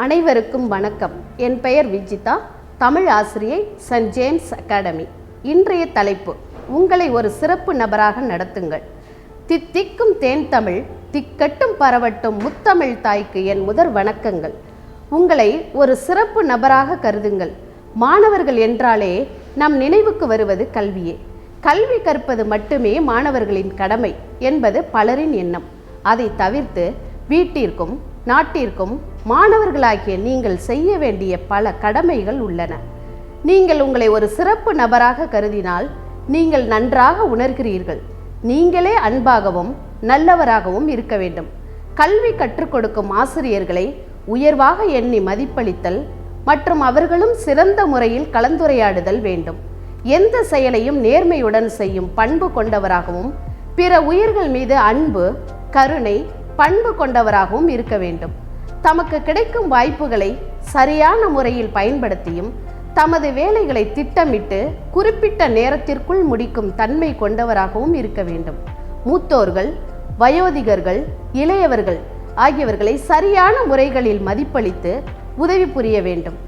அனைவருக்கும் வணக்கம். என் பெயர் விஜிதா, தமிழ் ஆசிரியை, சென்ட் ஜேம்ஸ் அகாடமி. இன்றைய தலைப்பு, உங்களை ஒரு சிறப்பு நபராக நடத்துங்கள். தித்திக்கும் தேன் தமிழ், திக்கட்டும் பரவட்டும் முத்தமிழ் தாய்க்கு என் முதற் வணக்கங்கள். உங்களை ஒரு சிறப்பு நபராக கருதுங்கள். மாணவர்கள் என்றாலே நம் நினைவுக்கு வருவது கல்வியே. கல்வி கற்பது மட்டுமே மாணவர்களின் கடமை என்பது பலரின் எண்ணம். அதை தவிர்த்து வீட்டிற்கும் நாட்டிற்கும் மாணவர்களாகிய நீங்கள் செய்ய வேண்டிய பல கடமைகள் உள்ளன. நீங்கள் உங்களை ஒரு சிறப்பு நபராக கருதினால் நீங்கள் நன்றாக உணர்கிறீர்கள். நீங்களே அன்பாகவும் நல்லவராகவும் இருக்க வேண்டும். கல்வி கற்றுக் கொடுக்கும் ஆசிரியர்களை உயர்வாக எண்ணி மதிப்பளித்தல் மற்றும் அவர்களும் சிறந்த முறையில் கலந்துரையாடுதல் வேண்டும். எந்த செயலையும் நேர்மையுடன் செய்யும் பண்பு கொண்டவராகவும் பிற உயிர்கள் மீது அன்பு, கருணை, பண்பு கொண்டவராகவும் இருக்க வேண்டும். தமக்கு கிடைக்கும் வாய்ப்புகளை சரியான முறையில் பயன்படுத்தியும் தமது வேலைகளை திட்டமிட்டு குறிப்பிட்ட நேரத்திற்குள் முடிக்கும் தன்மை கொண்டவராகவும் இருக்க வேண்டும். மூத்தோர்கள், வயோதிகர்கள், இளையவர்கள் ஆகியவர்களை சரியான முறைகளில் மதிப்பளித்து உதவி புரிய வேண்டும்.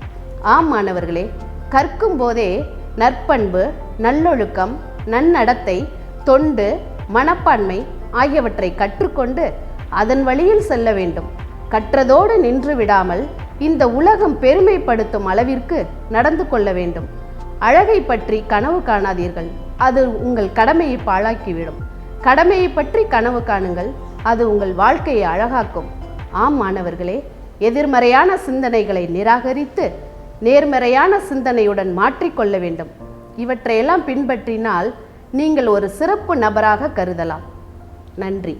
ஆம் மாணவர்களே, கற்கும் போதே நற்பண்பு, நல்லொழுக்கம், நன்னடத்தை, தொண்டு, மனப்பான்மை ஆகியவற்றை கற்றுக்கொண்டு அதன் வழியில் செல்ல வேண்டும். கற்றதோடு நின்று விடாமல் இந்த உலகம் பெருமைப்படுத்தும் அளவிற்கு நடந்து கொள்ள வேண்டும். அழகை பற்றி கனவு காணாதீர்கள், அது உங்கள் கடமையை பாழாக்கிவிடும். கடமையை பற்றி கனவு காணுங்கள், அது உங்கள் வாழ்க்கையை அழகாக்கும். ஆம் மாணவர்களே, எதிர்மறையான சிந்தனைகளை நிராகரித்து நேர்மறையான சிந்தனையுடன் மாற்றிக்கொள்ள வேண்டும். இவற்றையெல்லாம் பின்பற்றினால் நீங்கள் ஒரு சிறப்பு நபராக கருதலாம். நன்றி.